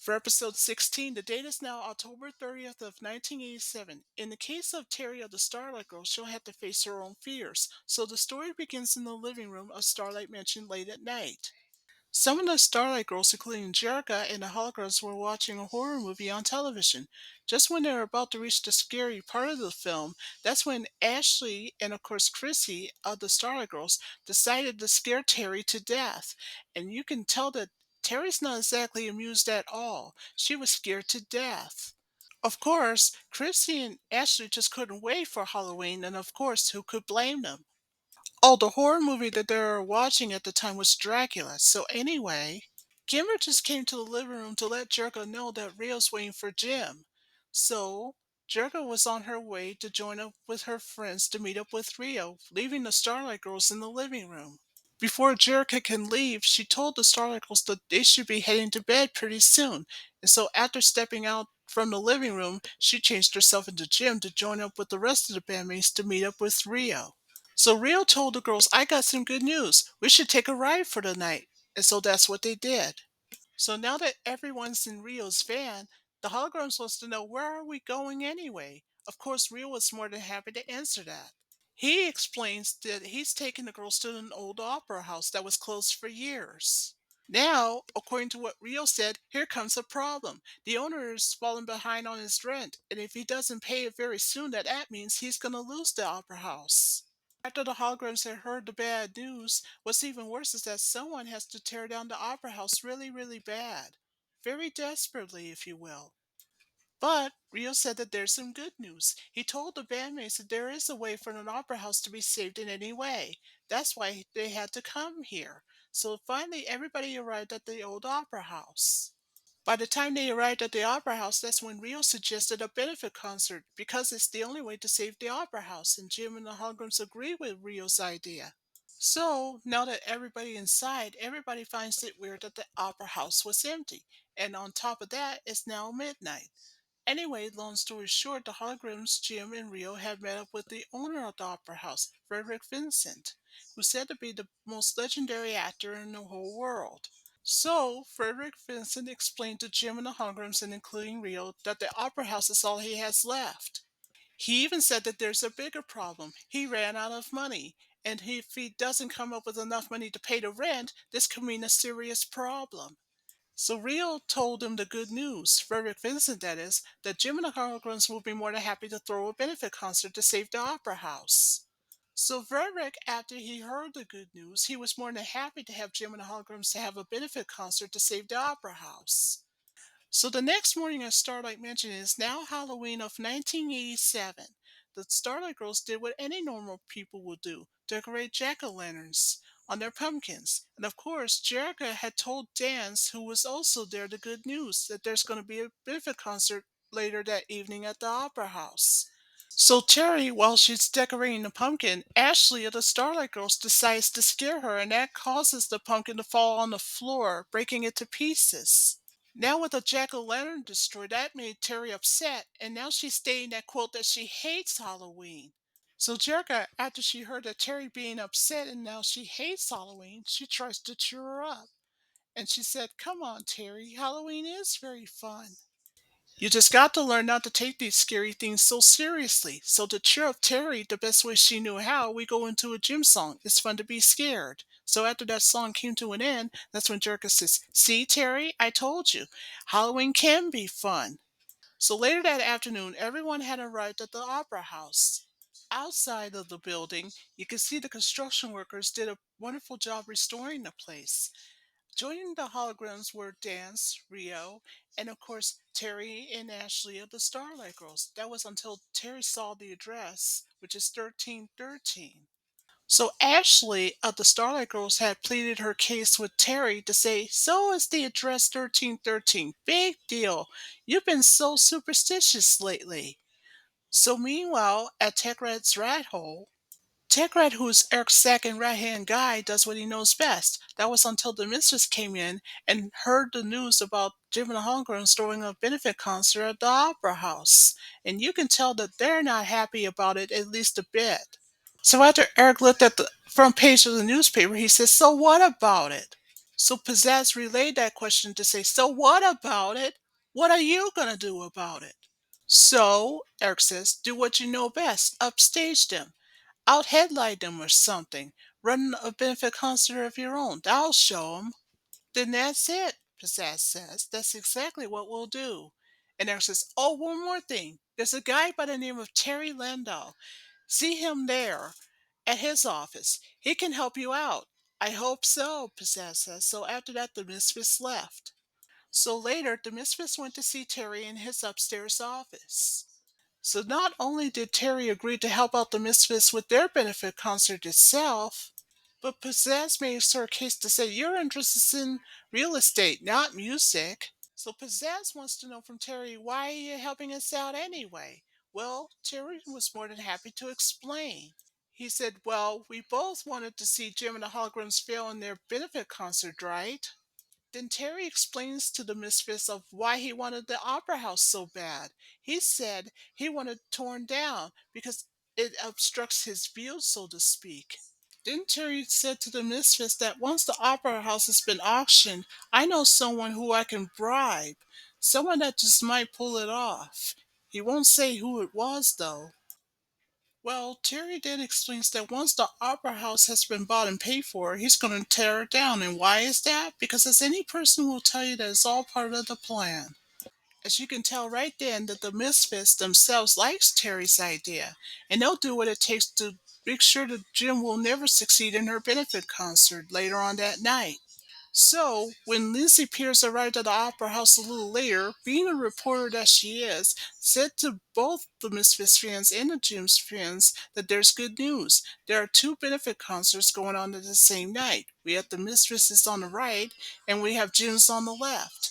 for episode 16. The date is now October 30th of 1987. In the case of Terry of the Starlight Girl, she'll have to face her own fears. So the story begins in the living room of Starlight Mansion late at night. Some of the Starlight Girls, including Jerica and the Holograms, were watching a horror movie on television. Just when they were about to reach the scary part of the film, that's when Ashley and, of course, Chrissy of the Starlight Girls decided to scare Terry to death. And you can tell that Terry's not exactly amused at all. She was scared to death. Of course, Chrissy and Ashley just couldn't wait for Halloween, and of course, who could blame them? Oh, the horror movie that they were watching at the time was Dracula. So anyway, Kimber just came to the living room to let Jerga know that Rio's waiting for Jim. So Jerga was on her way to join up with her friends to meet up with Rio, leaving the Starlight Girls in the living room. Before Jerrica can leave, she told the Starlight Girls that they should be heading to bed pretty soon. And so after stepping out from the living room, she changed herself into Jim to join up with the rest of the bandmates to meet up with Rio. So Rio told the girls, I got some good news. We should take a ride for the night. And so that's what they did. So now that everyone's in Rio's van, the holograms wants to know, where are we going anyway? Of course, Rio was more than happy to answer that. He explains that he's taking the girls to an old opera house that was closed for years. Now, according to what Rio said, here comes a problem. The owner is falling behind on his rent, and if he doesn't pay it very soon, that means he's going to lose the opera house. After the holograms had heard the bad news, what's even worse is that someone has to tear down the opera house really, really bad. Very desperately, if you will. But Rio said that there's some good news. He told the bandmates that there is a way for an opera house to be saved in any way. That's why they had to come here. So finally, everybody arrived at the old opera house. By the time they arrived at the opera house, that's when Rio suggested a benefit concert because it's the only way to save the opera house, and Jim and the Holograms agree with Rio's idea. So, now that everybody inside, everybody finds it weird that the opera house was empty. And on top of that, it's now midnight. Anyway, long story short, the holograms, Jim and Rio, had met up with the owner of the opera house, Fredrick Vincent, who's said to be the most legendary actor in the whole world. So, Frederick Vincent explained to Jim and the holograms, and including Rio, that the opera house is all he has left. He even said that there's a bigger problem. He ran out of money, and if he doesn't come up with enough money to pay the rent, this could mean a serious problem. So Rio told him the good news, Frederick Vincent that is, that Jim and the Holograms will be more than happy to throw a benefit concert to save the opera house. So Frederick, after he heard the good news, he was more than happy to have Jim and the Holograms to have a benefit concert to save the opera house. So the next morning at Starlight Mansion is now Halloween of 1987. The Starlight Girls did what any normal people would do, decorate jack-o'-lanterns on their pumpkins. And of course, Jerica had told Dance, who was also there, the good news that there's going to be a benefit concert later that evening at the Opera House. So Terry, while she's decorating the pumpkin, Ashley of the Starlight Girls decides to scare her, and that causes the pumpkin to fall on the floor, breaking it to pieces. Now with a jack-o'-lantern destroyed, that made Terry upset, and now she's stating that quote that she hates Halloween. So Jerica, after she heard that Terry being upset and now she hates Halloween, she tries to cheer her up. And she said, come on, Terry, Halloween is very fun. You just got to learn not to take these scary things so seriously. So to cheer up Terry the best way she knew how, we go into a gym song. It's fun to be scared. So after that song came to an end, that's when Jerica says, see, Terry, I told you. Halloween can be fun. So later that afternoon, everyone had arrived at the opera house. Outside of the building, you could see the construction workers did a wonderful job restoring the place. Joining the holograms were Dance, Rio, and of course Terry and Ashley of the Starlight Girls. That was until Terry saw the address, which is 1313. So Ashley of the Starlight Girls had pleaded her case with Terry to say, so is the address 1313. Big deal. You've been so superstitious lately. So meanwhile, at Tech Red's rat hole, Tech Red, who's Eric's second right-hand guy, does what he knows best. That was until the mistress came in and heard the news about Jim and the Holograms throwing a benefit concert at the Opera House. And you can tell that they're not happy about it, at least a bit. So after Eric looked at the front page of the newspaper, he says, so what about it? So Pizzazz relayed that question to say, so what about it? What are you going to do about it? So, Eric says, do what you know best. Upstage them. Out headlight them or something. Run a benefit concert of your own. That'll show 'em. Then that's it, Pizzazz says. That's exactly what we'll do. And Eric says, oh, one more thing. There's a guy by the name of Terry Landau. See him there at his office. He can help you out. I hope so, Pizzazz says. So after that, the Misfits left. So later, the Misfits went to see Terry in his upstairs office. So not only did Terry agree to help out the Misfits with their benefit concert itself, but Pizzazz made her case to say you're interested in real estate, not music. So Pizzazz wants to know from Terry, why are you helping us out anyway? Well, Terry was more than happy to explain. He said, well, we both wanted to see Jim and the Holograms fail in their benefit concert, right? Then Terry explains to the Misfits of why he wanted the opera house so bad. He said he wanted it torn down because it obstructs his view, so to speak. Then Terry said to the Misfits that once the opera house has been auctioned, I know someone who I can bribe. Someone that just might pull it off. He won't say who it was, though. Well, Terry then explains that once the opera house has been bought and paid for, he's going to tear it down. And why is that? Because as any person will tell you, that it's all part of the plan. As you can tell right then that the Misfits themselves likes Terry's idea, and they'll do what it takes to make sure that Jim will never succeed in her benefit concert later on that night. So, when Lizzie Pierce arrived at the Opera House a little later, being a reporter that she is, said to both the Misfits fans and the Jim's fans that there's good news. There are two benefit concerts going on at the same night. We have the Misfits on the right, and we have Jim's on the left.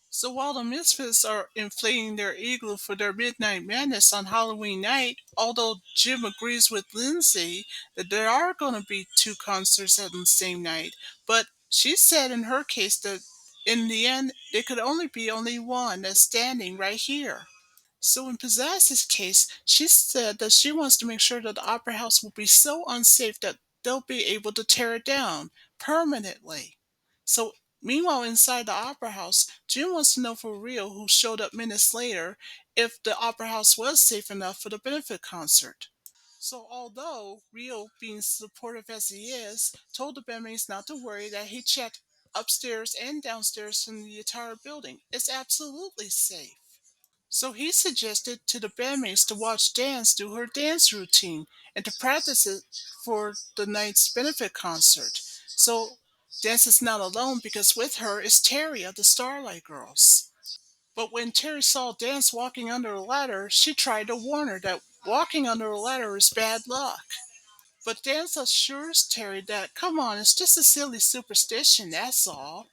So while the Misfits are inflating their igloo for their Midnight Madness on Halloween night, although Jim agrees with Lindsay that there are going to be two concerts on the same night, but she said in her case that in the end there could only one that's standing right here. So in Pizzazz's case, she said that she wants to make sure that the Opera House will be so unsafe that they'll be able to tear it down permanently. So meanwhile, inside the Opera House, Jim wants to know for real, who showed up minutes later, if the Opera House was safe enough for the benefit concert. So although Rio, being supportive as he is, told the bandmates not to worry, that he checked upstairs and downstairs in the entire building. It's absolutely safe. So he suggested to the bandmates to watch Dance do her dance routine and to practice it for the night's benefit concert. So Dance is not alone because with her is Terry of the Starlight Girls. But when Terry saw Dance walking under a ladder, she tried to warn her that walking under a ladder is bad luck. But Dance assures Terry that, come on, it's just a silly superstition, that's all.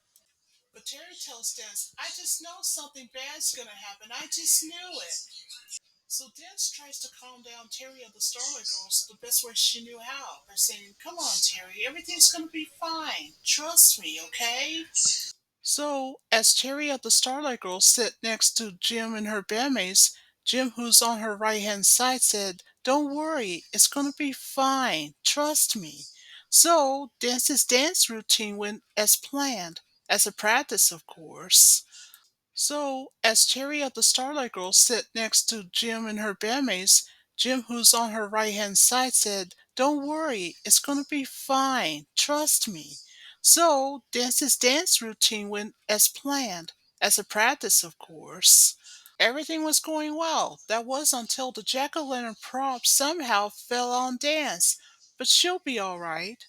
But Terry tells Dance, I just know something bad's gonna happen. I just knew it. So Dance tries to calm down Terry of the Starlight Girls the best way she knew how by saying, come on, Terry, everything's gonna be fine. Trust me, okay? So, as Terry of the Starlight Girls sat next to Jim and her bandmates, Jim, who's on her right hand side, said, don't worry, it's gonna be fine. Trust me. So, Dance's dance routine went as planned, as a practice, of course. So, as Terry of the Starlight Girls sat next to Jim and her bandmates, Jim, who's on her right hand side, said, don't worry, it's gonna be fine. Trust me. So, Dance's dance routine went as planned, as a practice, of course. Everything was going well. That was until the jack o' lantern prop somehow fell on Dance. But she'll be all right.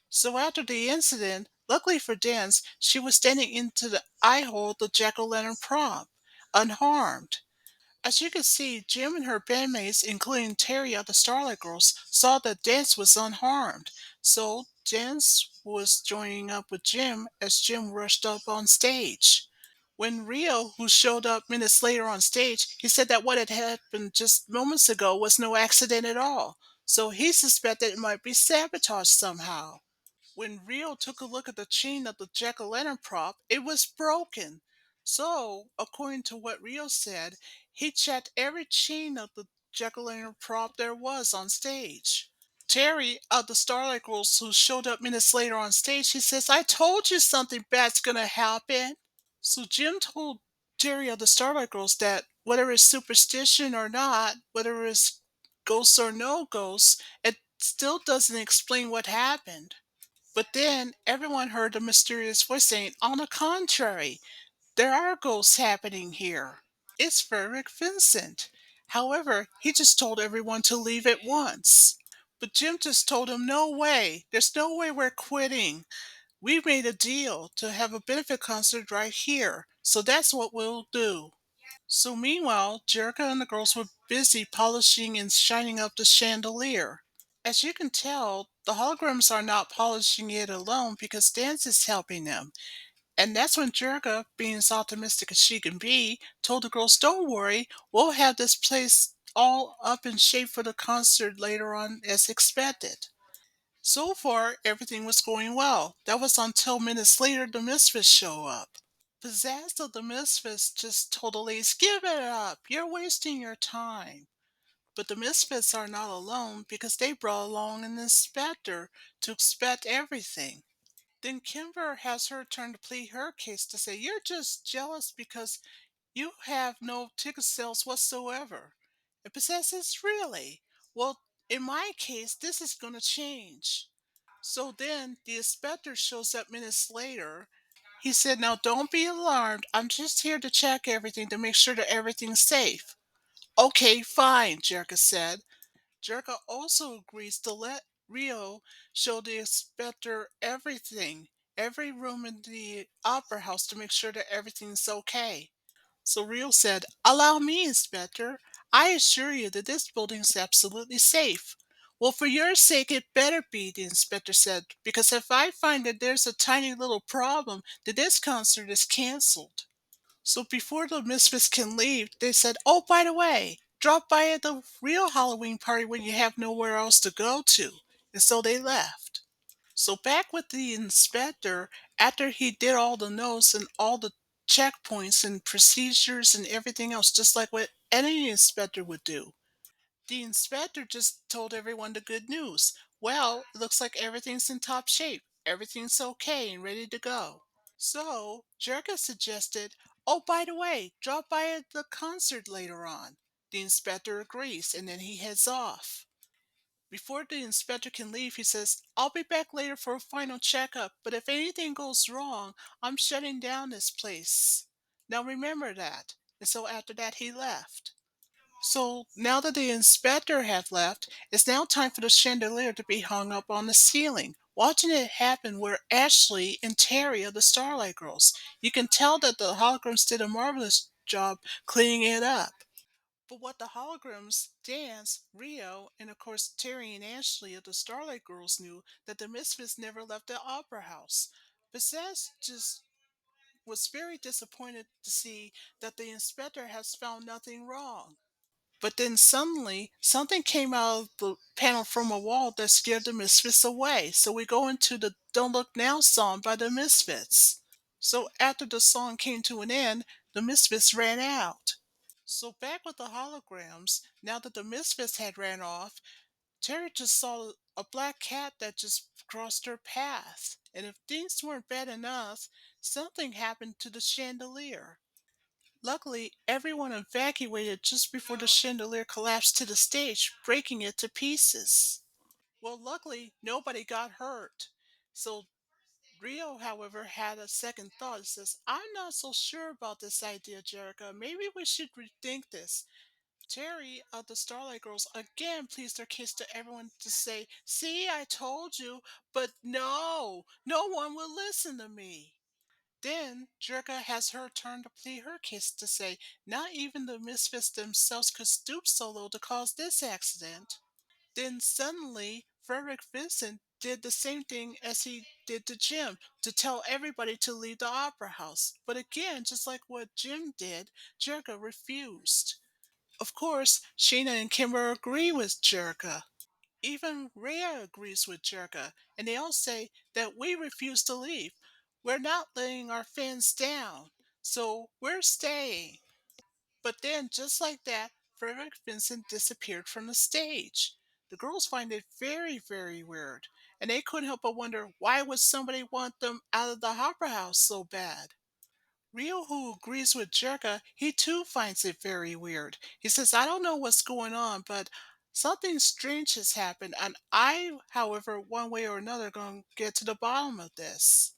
So after the incident, luckily for Dance, she was standing into the eye hole of the jack-o'-lantern prop, unharmed. As you can see, Jim and her bandmates, including Terry of the Starlight Girls, saw that Dance was unharmed. So Dance was joining up with Jim as Jim rushed up on stage. When Rio, who showed up minutes later on stage, he said that what had happened just moments ago was no accident at all. So he suspected it might be sabotage somehow. When Rio took a look at the chain of the jack-o'-lantern prop, it was broken. So, according to what Rio said, he checked every chain of the jack-o'-lantern prop there was on stage. Terry of the Starlight Girls, who showed up minutes later on stage, he says, I told you something bad's gonna happen. So Jim told Terry of the Starlight Girls that whether it's superstition or not, whether it's ghosts or no ghosts, it still doesn't explain what happened. But then everyone heard a mysterious voice saying, on the contrary, there are ghosts happening here. It's Fredrick Vincent. However, he just told everyone to leave at once. But Jim just told him, no way. There's no way we're quitting. We made a deal to have a benefit concert right here. So that's what we'll do. So meanwhile, Jericho and the girls were busy polishing and shining up the chandelier. As you can tell, the holograms are not polishing it alone because Dance is helping them. And that's when Jerica, being as optimistic as she can be, told the girls, don't worry, we'll have this place all up in shape for the concert later on as expected. So far, everything was going well. That was until minutes later the Misfits show up. Pizzazz of the Misfits just told the ladies, give it up, you're wasting your time. But the Misfits are not alone because they brought along an inspector to inspect everything. Then Kimber has her turn to plead her case to say, you're just jealous because you have no ticket sales whatsoever. And Pizzazz says, really? Well, in my case, this is going to change. So then the inspector shows up minutes later. He said, now don't be alarmed. I'm just here to check everything to make sure that everything's safe. Okay, fine, Jerica said. Jerica also agrees to let Rio show the inspector everything, every room in the opera house to make sure that everything's okay. So Rio said, allow me, Inspector. I assure you that this building is absolutely safe. Well, for your sake, it better be, the inspector said, because if I find that there's a tiny little problem, then this concert is canceled. So before the Misfits can leave, they said, oh, by the way, drop by at the real Halloween party when you have nowhere else to go to. And so they left. So back with the inspector, after he did all the notes and all the checkpoints and procedures and everything else, just like what any inspector would do, the inspector just told everyone the good news. Well, it looks like everything's in top shape. Everything's okay and ready to go. So, Jerka suggested, oh, by the way, drop by at the concert later on. The inspector agrees and then he heads off. Before the inspector can leave, he says, I'll be back later for a final checkup, but if anything goes wrong, I'm shutting down this place. Now remember that. And so after that, he left. So now that the inspector had left, it's now time for the chandelier to be hung up on the ceiling. Watching it happen were Ashley and Terry of the Starlight Girls. You can tell that the holograms did a marvelous job cleaning it up. But what the holograms, Dance, Rio, and of course Terry and Ashley of the Starlight Girls knew that the Misfits never left the opera house. Possessed just was very disappointed to see that the inspector has found nothing wrong. But then suddenly, something came out of the panel from a wall that scared the Misfits away. So we go into the Don't Look Now song by the Misfits. So after the song came to an end, the Misfits ran out. So back with the holograms, now that the Misfits had ran off, Terry just saw a black cat that just crossed her path. And if things weren't bad enough, something happened to the chandelier. Luckily, everyone evacuated just before the chandelier collapsed to the stage, breaking it to pieces. Well, luckily, nobody got hurt. So Rio, however, had a second thought. He says, I'm not so sure about this idea, Jerica. Maybe we should rethink this. Terry of the Starlight Girls again pleads their case to everyone to say, see, I told you, but no one will listen to me. Then Jerka has her turn to plead her case to say, not even the Misfits themselves could stoop so low to cause this accident. Then suddenly, Frederick Vincent did the same thing as he did to Jim, to tell everybody to leave the opera house. But again, just like what Jim did, Jerka refused. Of course, Sheena and Kimber agree with Jerka. Even Rhea agrees with Jerka, and they all say that we refuse to leave. We're not letting our fans down, so we're staying. But then, just like that, Frederick Vincent disappeared from the stage. The girls find it very, very weird, and they couldn't help but wonder why would somebody want them out of the opera house so bad. Rio, who agrees with Jerka, he too finds it very weird. He says, I don't know what's going on, but something strange has happened, and I, however, one way or another, going to get to the bottom of this.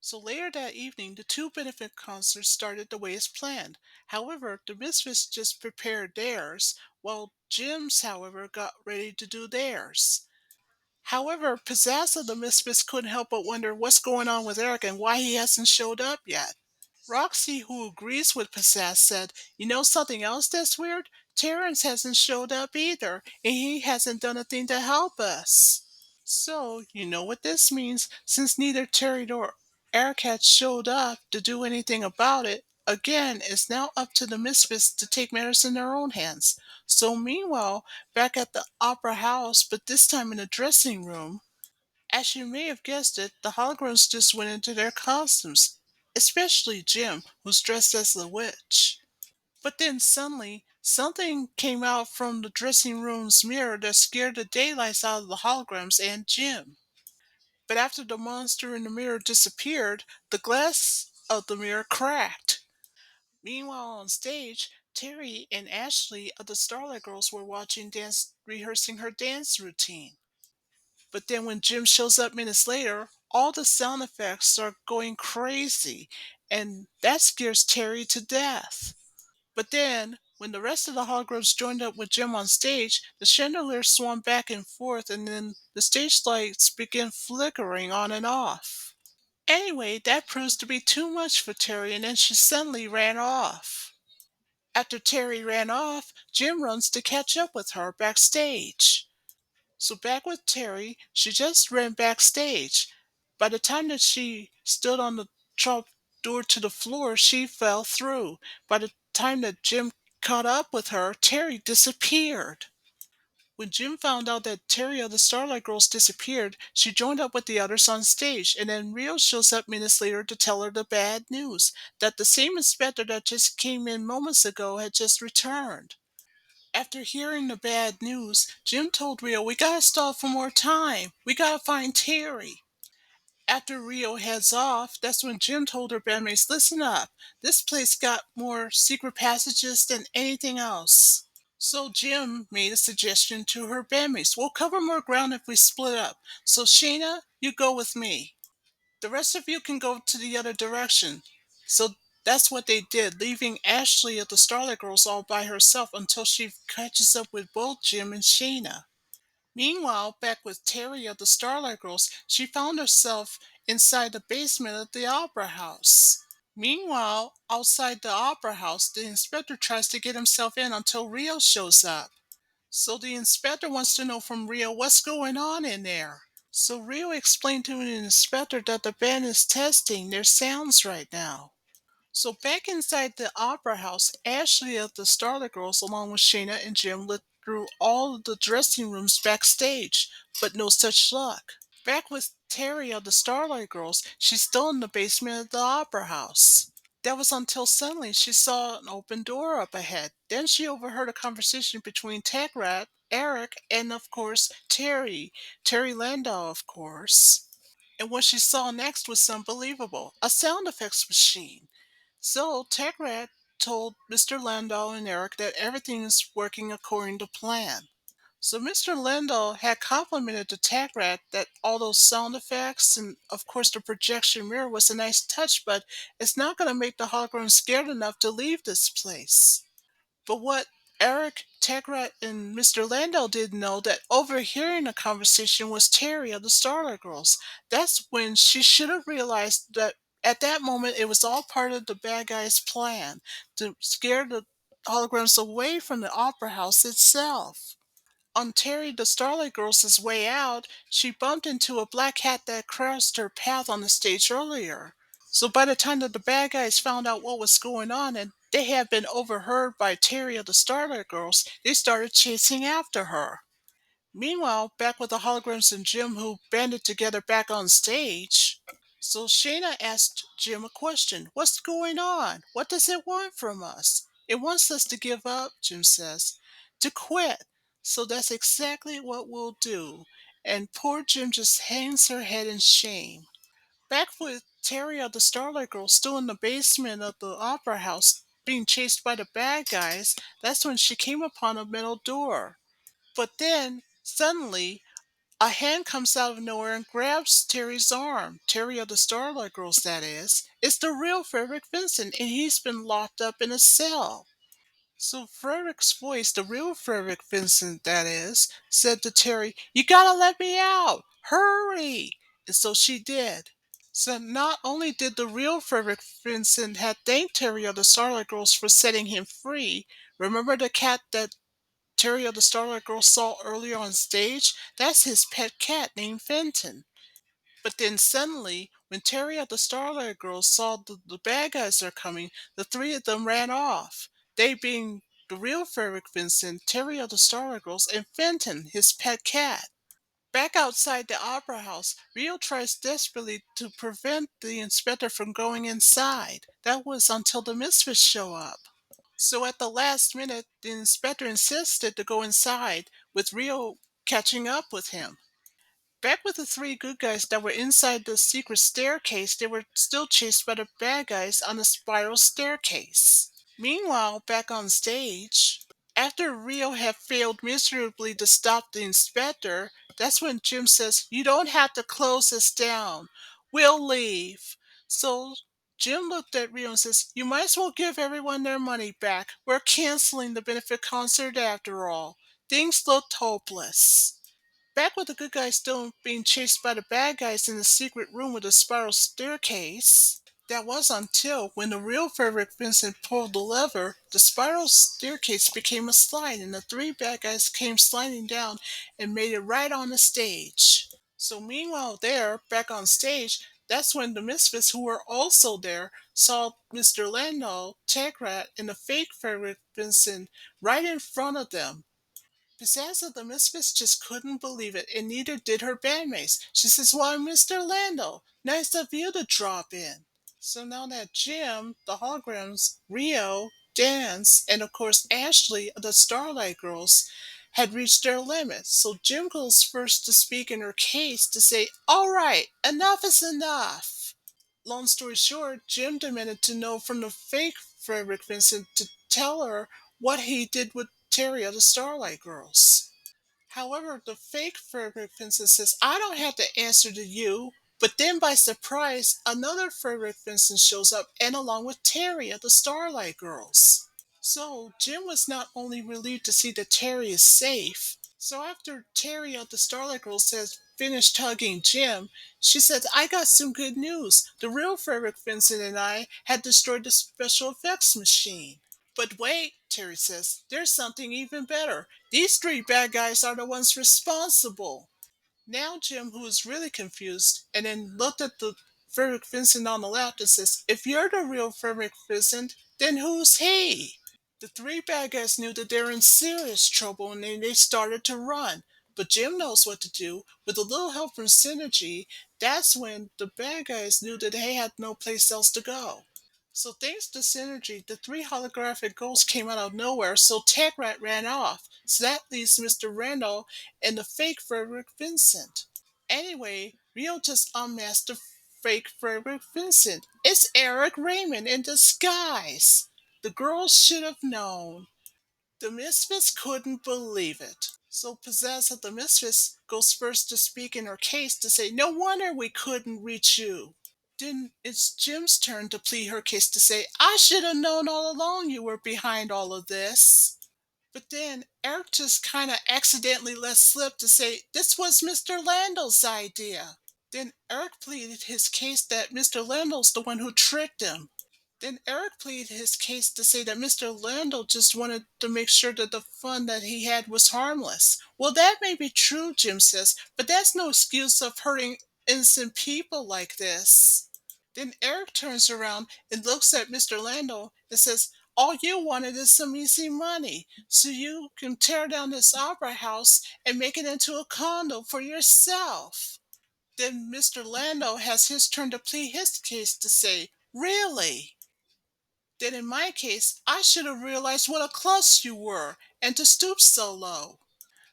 So later that evening, the two benefit concerts started the way as planned. However, the Misfits just prepared theirs, while Jim's, however, got ready to do theirs. However, Pizzazz of the Misfits couldn't help but wonder what's going on with Eric and why he hasn't showed up yet. Roxy, who agrees with Pizzazz, said, You know something else that's weird? Terrence hasn't showed up either, and he hasn't done a thing to help us. So, you know what this means. Since neither Terry nor Eric had showed up to do anything about it, again, it's now up to the Misfits to take matters in their own hands. So, meanwhile, back at the Opera House, but this time in the dressing room, as you may have guessed it, the holograms just went into their costumes, especially Jim, who's dressed as the witch. But then suddenly, something came out from the dressing room's mirror that scared the daylights out of the holograms and Jim. But after the monster in the mirror disappeared, the glass of the mirror cracked. Meanwhile, on stage, Terry and Ashley of the Starlight Girls were watching dance, rehearsing her dance routine. But then when Jim shows up minutes later, all the sound effects start going crazy, and that scares Terry to death. But then, when the rest of the holograms joined up with Jim on stage, the chandelier swung back and forth, and then the stage lights began flickering on and off. Anyway, that proves to be too much for Terry, and then she suddenly ran off. After Terry ran off, Jim runs to catch up with her backstage. So back with Terry, she just ran backstage. By the time that she stood on the trap door to the floor, she fell through. By the time that Jim caught up with her, Terry disappeared. When Jim found out that Terry of the Starlight Girls disappeared, she joined up with the others on stage, and then Rio shows up minutes later to tell her the bad news that the same inspector that just came in moments ago had just returned. After hearing the bad news, Jim told Rio, We gotta stall for more time. We gotta find Terry. After Rio heads off, that's when Jim told her bandmates, Listen up. This place got more secret passages than anything else. So Jim made a suggestion to her bandmates. We'll cover more ground if we split up. So Shayna, you go with me. The rest of you can go to the other direction. So that's what they did, leaving Ashley of the Starlight Girls all by herself until she catches up with both Jim and Shayna. Meanwhile, back with Terry of the Starlight Girls, she found herself inside the basement of the Opera House. Meanwhile, outside the Opera House, the inspector tries to get himself in until Rio shows up. So the inspector wants to know from Rio what's going on in there. So Rio explained to the inspector that the band is testing their sounds right now. So back inside the opera house, Ashley of the Starlight Girls along with Shayna and Jim lit through all of the dressing rooms backstage, but no such luck. Back with Terry of the Starlight Girls, she's still in the basement of the opera house. That was until suddenly she saw an open door up ahead. Then she overheard a conversation between Tagrat, Eric, and of course Terry Landau, of course. And what she saw next was unbelievable, a sound effects machine. So Tagrat told Mr. Landau and Eric that everything is working according to plan. So Mr. Landau had complimented the Tagrat that all those sound effects and of course the projection mirror was a nice touch, but it's not going to make the hologram scared enough to leave this place. But what Eric, Tagrat, and Mr. Landau didn't know that overhearing the conversation was Terry of the Starlight Girls. That's when she should have realized that at that moment it was all part of the bad guy's plan to scare the holograms away from the opera house itself. On Terry the Starlight Girls' way out, she bumped into a black cat that crossed her path on the stage earlier. So by the time that the bad guys found out what was going on and they had been overheard by Terry of the Starlight Girls, they started chasing after her. Meanwhile, back with the holograms and Jim who banded together back on stage. So Shayna asked Jim a question. What's going on? What does it want from us? It wants us to give up, Jim says. To quit. So that's exactly what we'll do. And poor Jim just hangs her head in shame. Back with Terry the Starlight Girl still in the basement of the opera house being chased by the bad guys, that's when she came upon a metal door. But then, suddenly, a hand comes out of nowhere and grabs Terry's arm. Terry of the Starlight Girls, that is. It's the real Frederick Vincent, and he's been locked up in a cell. So Frederick's voice, the real Frederick Vincent, that is, said to Terry, "You gotta let me out! Hurry!" And so she did. So not only did the real Frederick Vincent had thanked Terry of the Starlight Girls for setting him free, remember the cat that Terry of the Starlight Girls saw earlier on stage? That's his pet cat named Fenton. But then suddenly, when Terry of the Starlight Girls saw the bad guys are coming, the three of them ran off. They being the real Frederick Vincent, Terry of the Starlight Girls, and Fenton, his pet cat. Back outside the opera house, Rio tries desperately to prevent the inspector from going inside. That was until the misfits show up. So at the last minute, the inspector insisted to go inside, with Rio catching up with him. Back with the three good guys that were inside the secret staircase, they were still chased by the bad guys on the spiral staircase. Meanwhile, back on stage, after Rio had failed miserably to stop the inspector, that's when Jim says, "You don't have to close us down. We'll leave." So Jim looked at Rio and says, "You might as well give everyone their money back. We're canceling the benefit concert after all." Things looked hopeless. Back with the good guys still being chased by the bad guys in the secret room with the spiral staircase. That was until when the real Frederick Vincent pulled the lever, the spiral staircase became a slide and the three bad guys came sliding down and made it right on the stage. So meanwhile there, back on stage, that's when the misfits who were also there saw Mr. Landau, Tagrat, and the fake Frederick Vincent right in front of them. Piazza the Misfits just couldn't believe it, and neither did her bandmates. She says, "Why, Mr. Lando, nice of you to drop in." So now that Jim, the Holograms, Rio, Dance, and of course Ashley, the Starlight Girls, had reached their limit, so Jim goes first to speak in her case to say, "All right, enough is enough." Long story short, Jim demanded to know from the fake Frederick Vincent to tell her what he did with Terry of the Starlight Girls. However, the fake Frederick Vincent says, "I don't have to answer to you." But then, by surprise, another Frederick Vincent shows up, and along with Terry of the Starlight Girls. So, Jim was not only relieved to see that Terry is safe. So, after Terry of the Starlight Girls has finished hugging Jim, she says, "I got some good news. The real Frederick Vincent and I had destroyed the special effects machine." "But wait," Terry says, "there's something even better. These three bad guys are the ones responsible." Now Jim, who is really confused, and then looked at the Frederick Vincent on the left and says, "If you're the real Frederick Vincent, then who's he?" The three bad guys knew that they're in serious trouble and they started to run. But Jim knows what to do. With a little help from Synergy, that's when the bad guys knew that they had no place else to go. So thanks to Synergy, the three holographic ghosts came out of nowhere, so Tagrat ran off. So that leaves Mr. Randall and the fake Frederick Vincent. Anyway, Rio just unmasked the fake Frederick Vincent. It's Eric Raymond in disguise. The girls should have known. The Misfits couldn't believe it. So Pizzazz the Misfits goes first to speak in her case to say, "No wonder we couldn't reach you." Then it's Jim's turn to plead her case to say, "I should have known all along you were behind all of this." But then Eric just kind of accidentally let slip to say, "This was Mr. Lando's idea." Then Eric pleaded his case that Mr. Lando's the one who tricked him. Then Eric pleaded his case to say that Mr. Lando just wanted to make sure that the fun that he had was harmless. Well, that may be true, Jim says, but that's no excuse of hurting innocent people like this. Then Eric turns around and looks at Mr. Lando and says, "All you wanted is some easy money, so you can tear down this opera house and make it into a condo for yourself." Then Mr. Lando has his turn to plead his case to say, "Really? Then in my case, I should have realized what a klutz you were, and to stoop so low."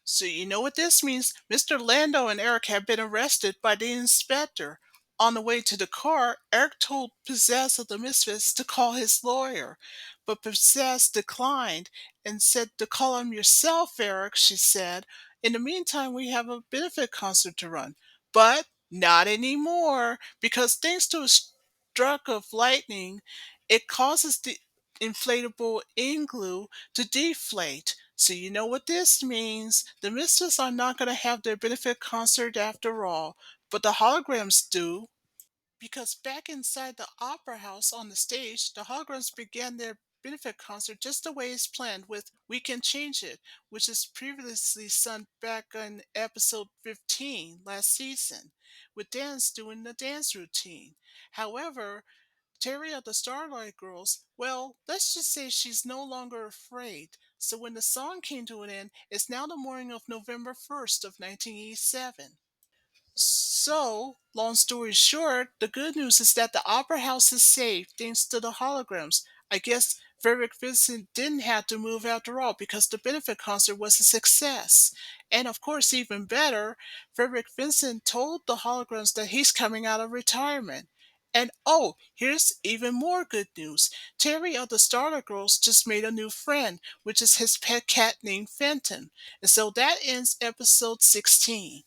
So you know what this means? Mr. Lando and Eric have been arrested by the inspector. On the way to the car, Eric told Possess of the Misfits to call his lawyer, but Possess declined and said to call him yourself, Eric, she said. In the meantime, we have a benefit concert to run. But not anymore, because thanks to a stroke of lightning, it causes the inflatable igloo to deflate. So you know what this means. The Misfits are not going to have their benefit concert after all, but the holograms do. Because back inside the opera house on the stage, the holograms began their benefit concert just the way it's planned with We Can Change It, which is previously sung back in episode 15 last season, with Dance doing the dance routine. However, Terry of the Starlight Girls, well, let's just say she's no longer afraid. So when the song came to an end, it's now the morning of November 1st of 1987. So, long story short, the good news is that the Opera House is safe thanks to the holograms. I guess Fredrick Vincent didn't have to move after all because the benefit concert was a success. And of course, even better, Frederick Vincent told the holograms that he's coming out of retirement. And oh, here's even more good news. Terry of the Starter Girls just made a new friend, which is his pet cat named Fenton. And so that ends episode 16.